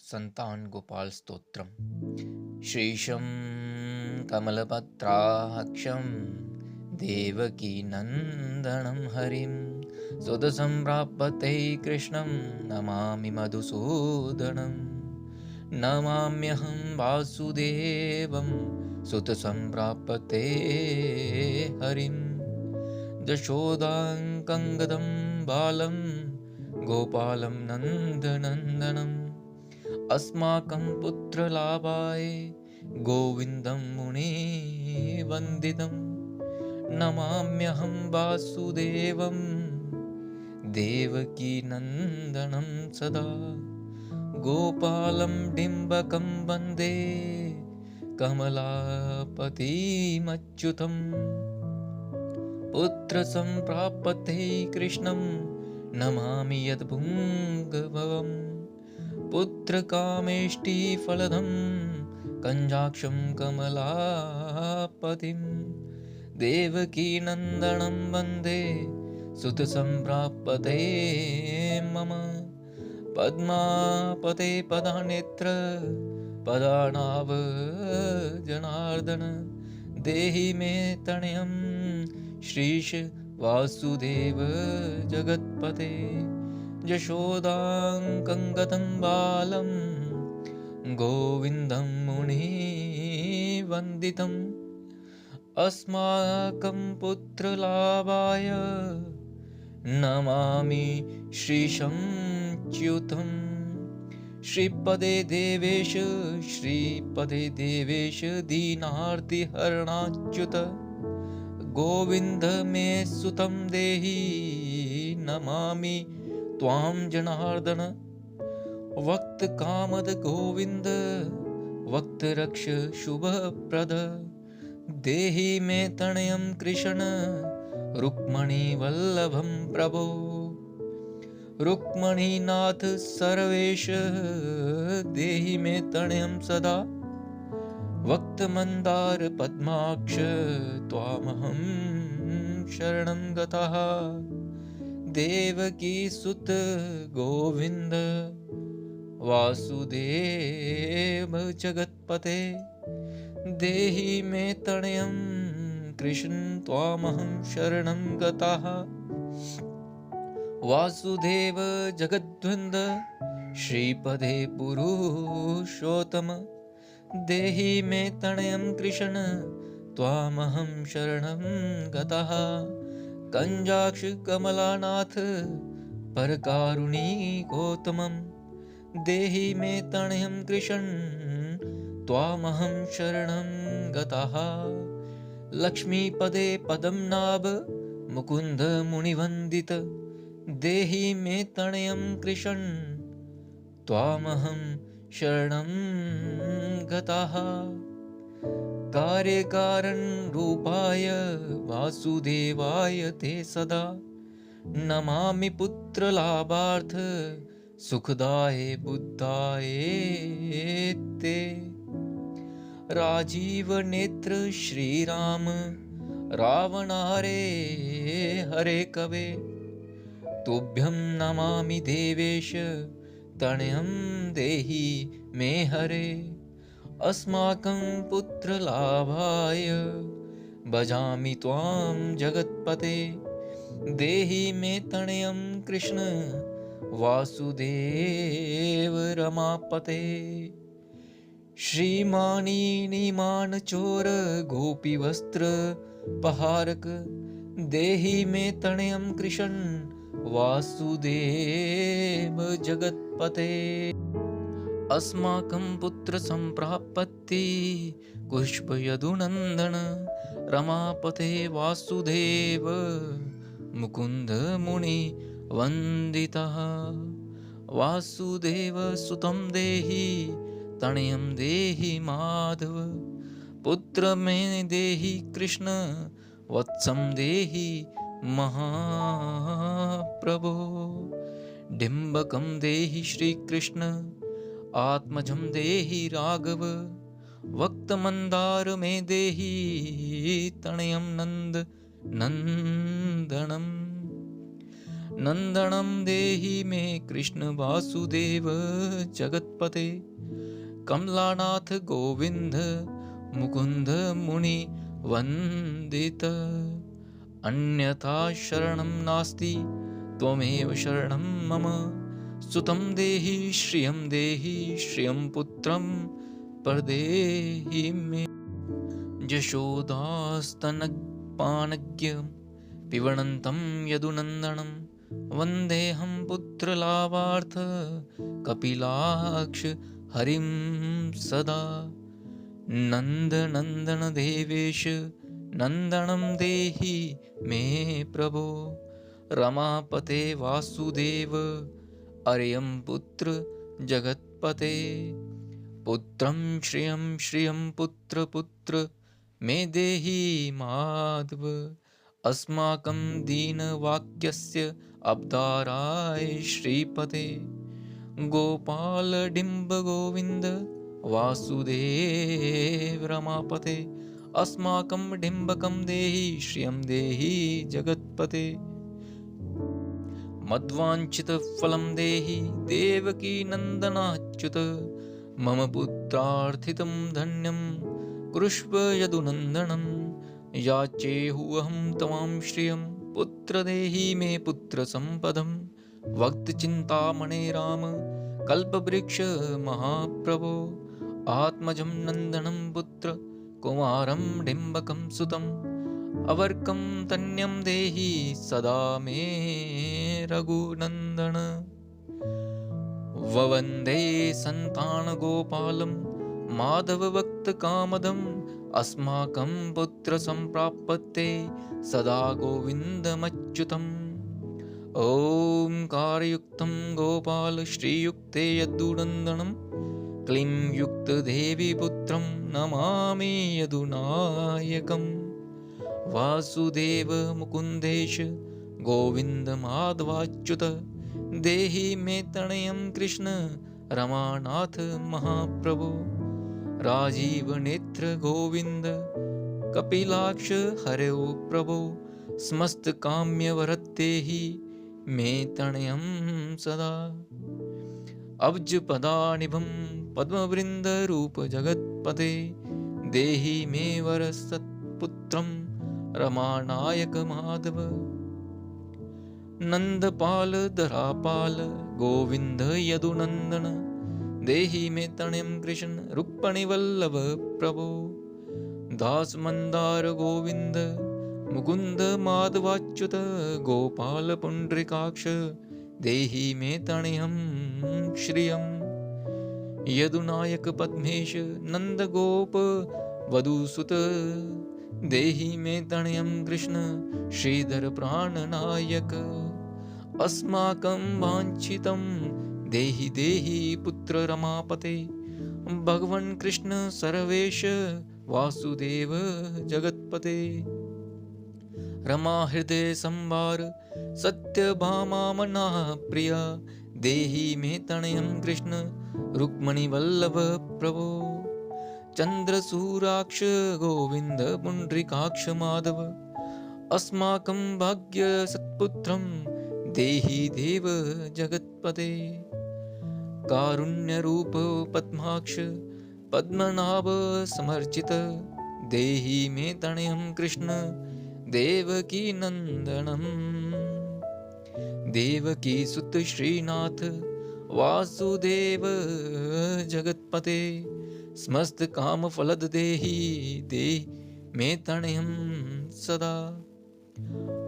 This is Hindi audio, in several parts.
संतान गोपाल स्तोत्रम। श्रीशं कमलपत्राक्षं देवकी नंदनं हरिं सुतसंप्राप्ते कृष्णं नमामि मधुसूदनं। नमाम्यहं वासुदेवं सुतसंप्राप्ते हरिं यशोदाङ्कङ्गदं बालं गोपालं नन्दनन्दनम् अस्माकं पुत्रलाभाय गोविन्दं मुनिवन्दितं। नमाम्यहं वासुदेवं देवकीनन्दनं सदा गोपालं डिम्बकं वन्दे कमलापतिमच्युतं। पुत्रसम्प्राप्ते कृष्णं नमामि यद्भुङ्गभवम् पुत्रकामेष्टिफलदं कञ्जाक्षं कमलापतिं देवकीनन्दनं वन्दे सुतसंप्राप्ते मम। पद्मापते पदानेत्र पदानाव जनार्दन देहि मे तनयं श्रीश वासुदेव जगत्पते। यशोदाङ्कङ्गतं बालं गोविन्दं मुनिवन्दितम् अस्माकं पुत्रलाभाय नमामि श्रीशं च्युतं। श्रीपदे देवेश दीनार्तिहरणाच्युत गोविन्द मे सुतं देहि नमामि त्वां जनार्दन। वक्त कामद गोविन्द वक्त रक्ष शुभप्रद देहि मे तनयं कृष्ण रुक्मणी वल्लभं प्रभो। रुक्मणीनाथ सर्वेश देहि मे तनयं सदा वक्त मंदार पद्माक्ष त्वामहं शरणं गतः। देवकी सुत गोविंद वासुदेव जगत्पते देहि मे तनयं कृष्ण त्वामहं शरणं गतः। वासुदेव जगद्वन्द श्रीपदे पुरुषोत्तम देहि मे तनयं कृष्ण त्वामहं शरणं गतः। कंजाक्ष कमलानाथ परकारुणिकोत्तमं देहि मे तनयं कृष्ण त्वामहं शरणं गतः। लक्ष्मीपदे पद्मनाभ मुकुन्द मुनिवन्दित देहि मे तनयं कृष्ण त्वामहं शरणं गतः। कार्यकारण रूपाय वासुदेवाय ते सदा नमामि पुत्रलाभार्थ सुखदाय बुद्धाय ते। राजीव नेत्र श्रीराम रावणारे हरे कवे तुभ्यं नमामि देवेश तनयं देहि मे हरे। अस्माकं पुत्रलाभाय भजामि त्वां जगत्पते देहि मे तनयं कृष्ण वासुदेव रमापते। श्रीमानी निमान चोर गोपी वस्त्र पहारक देहि मे तनयं कृष्ण वासुदेव जगत्पते। अस्माकं पुत्र संप्राप्ति कुष्प यदुनंदन रमापते वासुदेव मुकुंद मुनि वंदितः। वासुदेव सुतं देहि तनयं देहि माधव पुत्र में देहि कृष्ण वत्सं देहि महाप्रभो। डिम्बकं देहि श्रीकृष्ण आत्मजं देहि राघव वक्त मंदार में देहि तनयं नंद नंदनम। नंदनम देहि मे कृष्ण वासुदेव जगतपते। कमलानाथ गोविंद मुकुंद मुनि वंदित। अन्यथा शरणं नास्ति त्वमेव शरणं मम। सुतं देहि श्रियं पुत्रं प्रदेहि मे। यशोदास्तनपानज्ञं पिबन्तं यदुनन्दनं वन्देऽहं पुत्रलाभार्थ कपिलाक्ष हरिं सदा। नन्दनन्दन देवेश नन्दनं देहि मे प्रभो। रमापते वासुदेव अर्यं पुत्र जगत्पते। पुत्रं श्रियं पुत्र मे देहि माधव। अस्माकं दीनवाक्यस्य अवताराय श्रीपते। गोपाल डिम्ब गोविंद वासुदेव रमापते। अस्माकं डिम्बकं देहि श्रियं देहि जगत्पते। मद्वाञ्छित फलं देहि देवकी नन्दनाच्युत। मम पुत्रार्थितं धन्यं कुरुष्व यदुनन्दनं। याचेऽहं त्वां श्रियं पुत्र देहि मे पुत्र संपदं। भक्तचिन्तामणे राम कल्पवृक्ष महाप्रभो। आत्मजं नन्दनं पुत्र कुमारं डिम्बकं सुतम्। अवर्कं तन्यं देहि सदा मे रघुनन्दन। ववन्दे सन्तानगोपालं माधवभक्तकामदम्। अस्माकं पुत्रसम्प्राप्ते सदा गोविन्दमच्युतम्। ओंकारयुक्तं गोपाल श्रीयुक्ते यदुनन्दनं। क्लीं युक्तदेवी पुत्रं नमामि यदुनायकम्। वासुदेव मुकुन्देश गोविन्द माधवाच्युत। देहि मे तनयं कृष्ण रमानाथ महाप्रभो। राजीव नेत्र गोविंद कपिलाक्ष हरयो प्रभो। समस्त काम्य वरद देहि मे तनयं सदा। अब्ज पदानिभं पद्मवृंद रूप जगत्पते। देहि मे वर सत्पुत्रं रमानायक माधव। नंदपाल धरापाल गोविंद यदुनंदन। देहि मे तनयं कृष्ण रुक्मिणी वल्लभ प्रभो। दास मंदार गोविंद मुकुंद माधवाच्युत। गोपाल पुंडरीकाक्ष देहि मे तनयं श्रियं। यदुनायक पद्मेश नंद गोप वधूसुत। देहि मे तनयं कृष्ण श्रीधर प्राणनायक। अस्माकं वाञ्छितं देहि देहि पुत्र रमापते। भगवन् कृष्ण सर्वेश वासुदेव जगत्पते। रमा हृदय संवार सत्यभामा मना प्रिया। देहि मे तनयं कृष्ण रुक्मिणी वल्लभ प्रभो। चंद्रसूराक्ष गोविंद पुंडरीकाक्ष माधव। अस्माकं भाग्य सत्पुत्रं देहि देव जगत्पते। कारुण्य रूप पद्माक्ष पद्मनाभ समर्चित। देहि मे तनयं कृष्ण देवकी नंदनम। देवकी सुत श्रीनाथ वासुदेव जगत्पते। समस्त काम फलद देहि देहि मे तनयं सदा।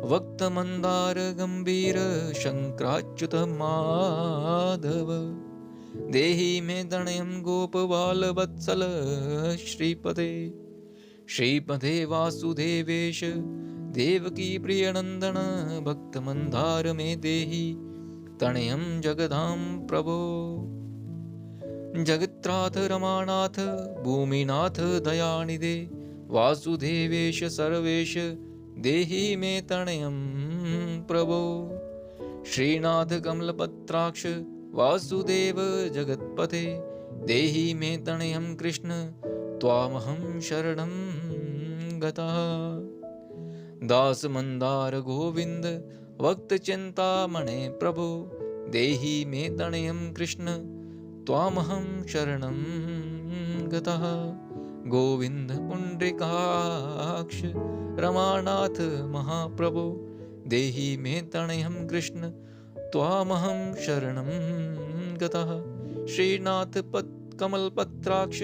वक्त मंदार गंभीर शंकराच्युत माधव। देहि मे तनयं गोपबाल वत्सल श्रीपते। श्रीपते वासुदेवेश देवकी प्रियनंदन। भक्त मंदार मे देहि तनयं जगदां प्रभो। जगत्राथ रमानाथ भूमिनाथ दयानिधे। वासुदेवेश सर्वेश देहि मे तनयं प्रभो। श्रीनाथ कमलपत्राक्ष वासुदेव जगत्पते। देहि मे तनयं कृष्ण त्वामहं शरणं गतः। दास मंदार गोविंद वक्तचिन्तामणे प्रभो देहि मे तनयं कृष्ण त्वामहं शरणं गतः। गोविन्द पुण्डरीकाक्ष रमानाथ महाप्रभो देहि मे तनयं कृष्ण त्वामहं शरणं गतः। श्रीनाथ कमलपत्राक्ष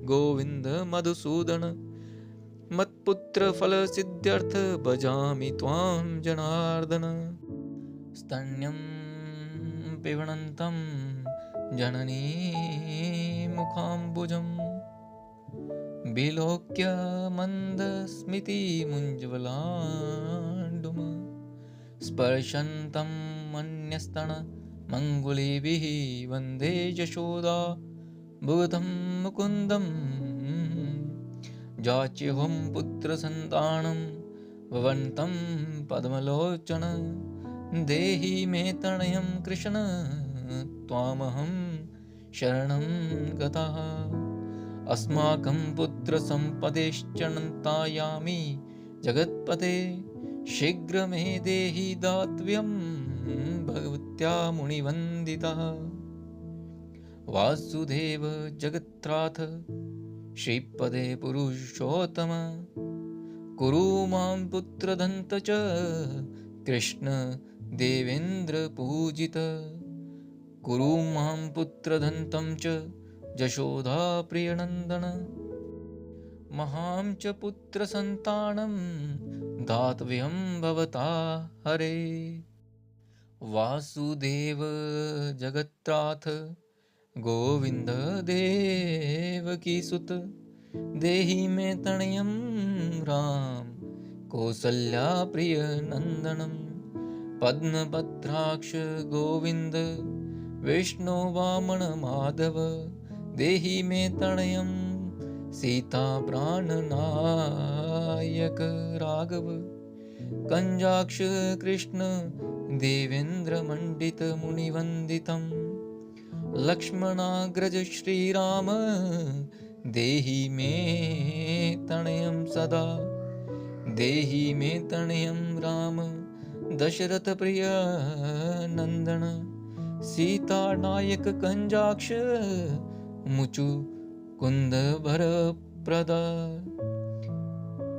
गोविन्द मधुसूदन मत्पुत्र फलसिद्ध्यर्थ भजामि त्वां जनार्दन। स्तन्यं पिबन्तं जननी मुखाम्बुजं विलोक्य मन्दस्मितिमुज्ज्वलाण्डुम स्पर्शन्तं मन्यस्तनमङ्गुलीभिः वन्दे यशोदा भुवतं मुकुन्दं। जाच्यहं पुत्रसन्तानं भवन्तं पद्मलोचन देहि मे तनयं कृष्ण त्वामहं शरणं गतः। अस्माकं पुत्रसम्पदेश्चनन्तायामि जगत्पते शीघ्र मे देहि दातव्यं भगवत्या मुनिवन्दितः। वासुदेव जगत्राथ श्रीपदे पुरुषोत्तम कुरु मां पुत्रदन्त च कृष्ण देवेन्द्र पूजित। कुरु मां पुत्रदन्तं च यशोदा प्रियनन्दन महां च पुत्रसन्तानं दातव्यं भवता हरे। वासुदेव जगत्राथ गोविन्द देवकीसुत देहि मे तनयं राम कौसल्या प्रियनन्दनं। पद्मपत्राक्ष गोविन्द विष्णु वामन माधव देहि मे तनयं सीता प्राणनायक राघव। कंजाक्ष कृष्ण देवेन्द्र मंडित मुनिवन्दितं लक्ष्मणाग्रज श्रीराम देहि मे तनयं सदा। देहि मे तनयं राम दशरथ प्रिय नन्दन सीता नायक कंजाक्ष मुचु कुन्द भरप्रदा।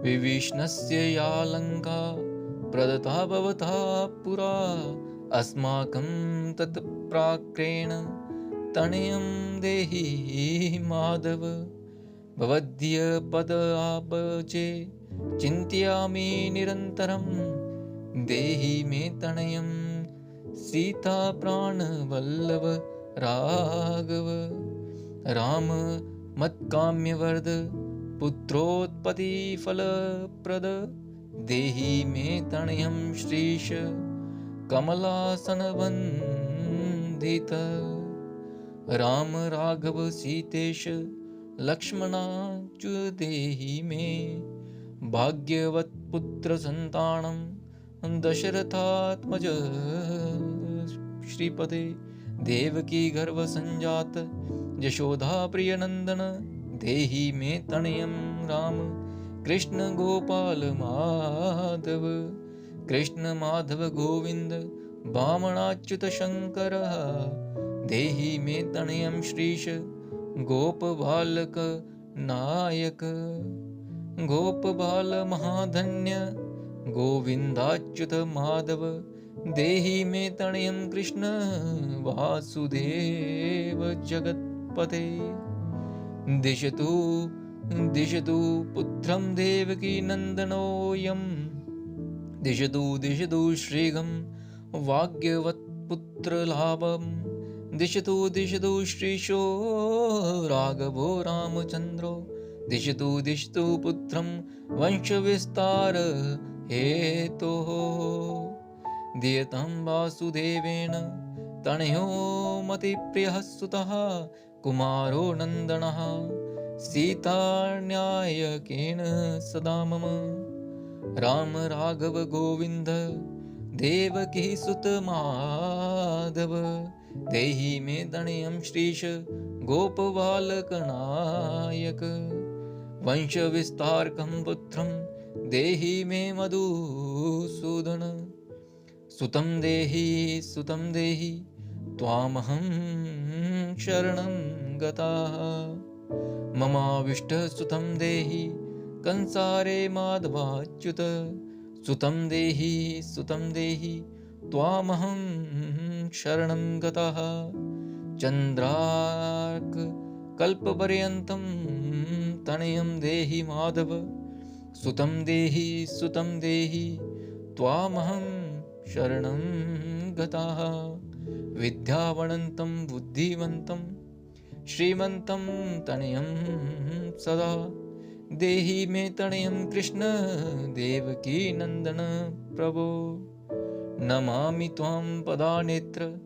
विभीषणस्य या लङ्का प्रदत्ता भवता पुरा अस्माकं तत्प्राक्रेण तनयं देहि माधव। भवद्य पदाब्जे चिन्तयामि निरन्तरं देहि मे तनयं सीता प्राणवल्लभ राघव। राम मत्काम्यवर्ध पुत्रोत्पत्ति फलप्रद देहि मे तनयं श्रीश कमलासनवन्दित। राम राघव सीतेश लक्ष्मणाच्यु देहि मे भाग्यवत् पुत्र संतानं दशरथात्मज। श्रीपदे देवकी गर्भ संजात यशोदा प्रिय नंदन देहि मे तनयं राम कृष्ण गोपाल माधव। कृष्ण माधव गोविंद वामनाच्युत शंकर देहि मे तनयं श्रीश गोप बालक नायक। गोप बाल महाधन्य गोविंदाच्युत माधव देहि मे तनयं कृष्ण वासुदेव जगत्पते। दिशतु दिशतु पुत्रं देवकी नन्दनोऽयं दिशतु दिशतु श्रीगं भाग्यवत्पुत्रलाभं। दिशतु दिशतु श्रीशो राघवो रामचन्द्रो दिशतु दिशतु पुत्रं वंशविस्तार हेतोः। दीयतां वासुदेवेन तनयो मतिप्रियः सुतः कुमारो नन्दनः सीतान्यायकेन सदा मम। राम राघव गोविन्द देवकी सुत माधव देहि मे तनयं श्रीश गोपबालकनायक। वंशविस्तारकं पुत्रं देहि मे मधुसूदन। सुतं देहि त्वामहं शरणं गताः। ममाविष्टसुतं देहि कंसारे माधवाच्युत। सुतं देहि त्वामहं शरणं गतः। चन्द्रार्क कल्पपर्यन्तं तनयं देहि माधव। सुतं देहि त्वामहं शरणं गतः। विद्यावन्तं बुद्धिवन्तं श्रीमन्तं तनयं सदा देहि मे तनयं कृष्ण देवकी नन्दन प्रभो। नमामि त्वां पदानेत्र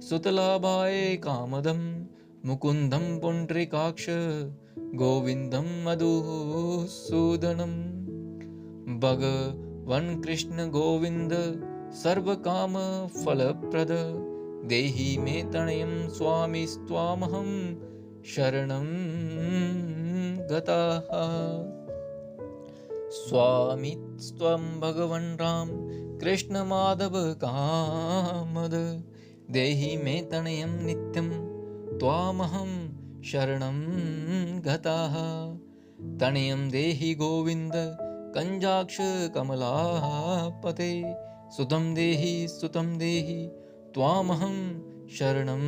सुतलाभाय कामदं मुकुन्दं पुण्डरीकाक्ष गोविन्दं मधुसूदनं। भगवन् कृष्ण गोविन्द सर्वकाम फलप्रद देहि मे तनयं स्वामिस्त्वामहं शरणं गतः। स्वामिस्त्वं भगवन् राम कृष्ण माधव कामद देहि मे तनयं नित्यं त्वामहं शरणं गतः। तनयं देहि गोविन्द कञ्जाक्ष कमलापते। सुतं देहि त्वामहं शरणं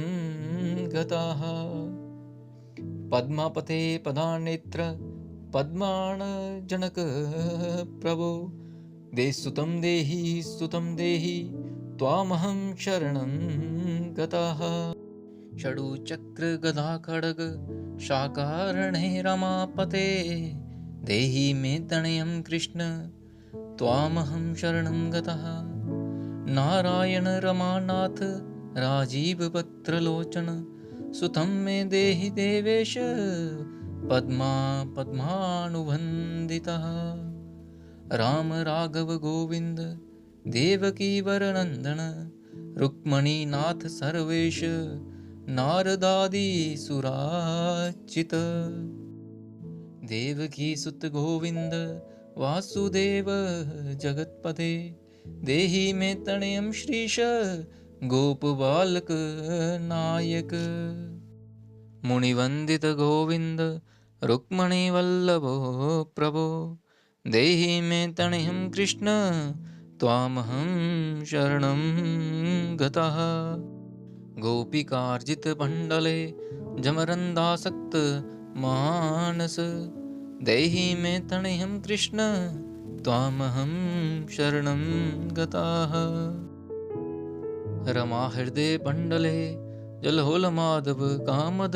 गतः। पद्मापते पदानेत्र पद्माणजनक प्रभो सुतं देहि त्वामहं शरणं गतः। षडुचक्र गदा खड्ग शाकारणे रमापते देहि मे तनयं कृष्ण त्वामहं शरणं गतः। नारायण रमानाथ राजीवपत्रलोचन सुतं मे देहि देवेश पद्मानुबन्धितः। राम राघव गोविन्द देवकी वरनन्दन रुक्मणीनाथ सर्वेश नारदादिसुरार्चित। देवकी सुत गोविन्द वासुदेव जगत्पते देहि मे तनयं श्रीश गोपबालक नायक। मुनिवन्दित गोविन्द रुक्मणी वल्लभो प्रभो देहि मे तनयं कृष्ण त्वामहं शरणं गतः। गोपिकार्जित मण्डले जमरन्दासक्त मानस देहि मे तनयं कृष्ण त्वामहं शरणं गतः। रमाहृदे मण्डले जलहोलमाधव कामद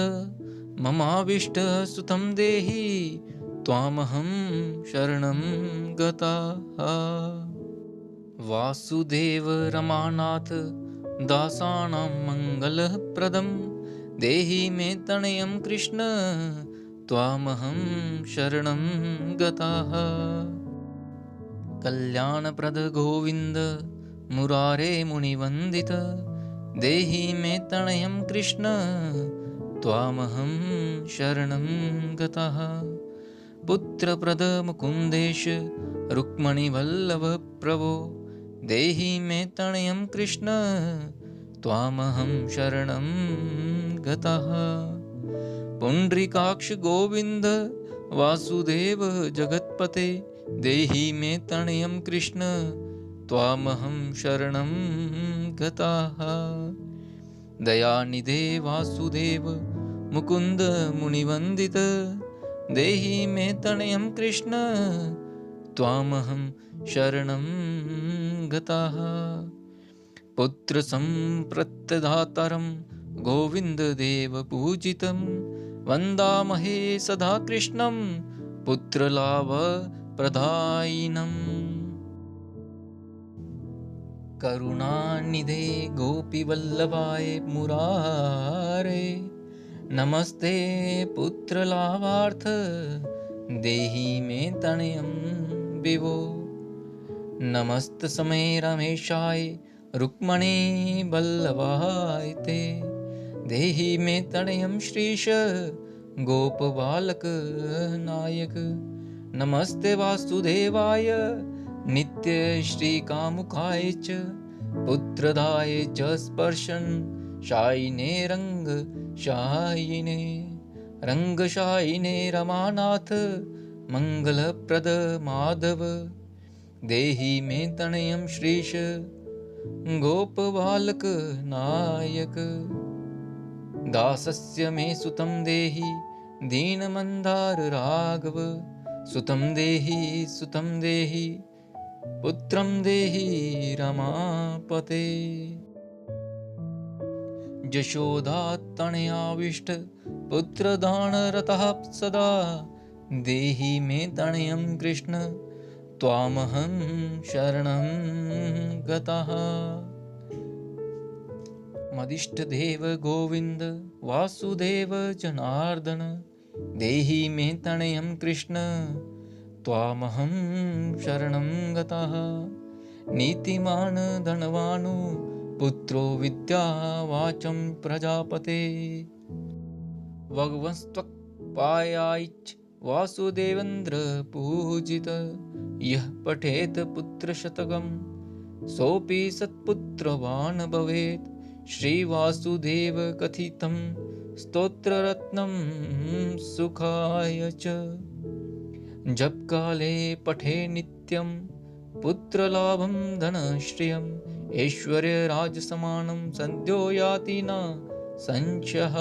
ममाविष्ट सुतं देहि त्वामहं शरणं गतः। वासुदेव रमानाथ दासानां मङ्गलप्रदं देहि मे तनयं कृष्ण त्वामहं शरणं गतः। कल्याणप्रद गोविन्द मुरारे मुनिवन्दित देहि मे तनयं कृष्ण त्वामहं शरणं गतः। पुत्रप्रद मुकुन्देश रुक्मणीवल्लभ प्रभो देहि मे तनयं कृष्ण त्वामहं शरणं गतः। पुण्डरीकाक्ष गोविन्द वासुदेव जगत्पते देहि मे तनयं कृष्ण त्वामहं शरणं गतः। दयानिधे वासुदेव मुकुन्द मुनिवन्दित देहि मे तनयं कृष्ण त्वामहं शरणं गतः। पुत्रसम्प्रत्यदातारं गोविन्ददेव पूजितं वन्दामहे सदा कृष्णं पुत्रलाभप्रदायिनम्। करुणानिधे गोपीवल्लभाय मुरारे नमस्ते पुत्रलाभार्थ देहि मे तनयं विभो। नमस्तस्मै रमेशाय रुक्मणी वल्लभाय ते देहि मे तनयं श्रीश गोपबालक नायक। नमस्ते वासुदेवाय नित्य श्रीकामुकाय च पुत्रदाये च स्पर्शन शायिने रङ्गशायिने रङ्गशायिने रमानाथ मङ्गलप्रद माधव देहि मे तनयं श्रीश गोपबालक नायक दासस्य मे सुतं देहि दीनमन्दार राघव सुतं देहि पुत्रं देहि रमापते यशोदात्तनयाविष्ट पुत्रदानरतः सदा देहि मे तनयं कृष्ण त्वामहं शरणं गतः मदिष्टदेव गोविन्द वासुदेव जनार्दन देहि मे तनयं कृष्ण त्वामहं शरणं गतः नीतिमान् धनवानु पुत्रो विद्यावाचं प्रजापते भगवंस्त्वक्पायाच्च वासुदेवेन्द्र पूजित यः पठेत पुत्रशतकं सोऽपि सत्पुत्रवान् भवेत् श्रीवासुदेव कथितं स्तोत्ररत्नं सुखाय च जपकाले पठे नित्यं पुत्रलाभं धनश्रियम् ऐश्वर्यराजसमानं सद्यो याति न संशयः।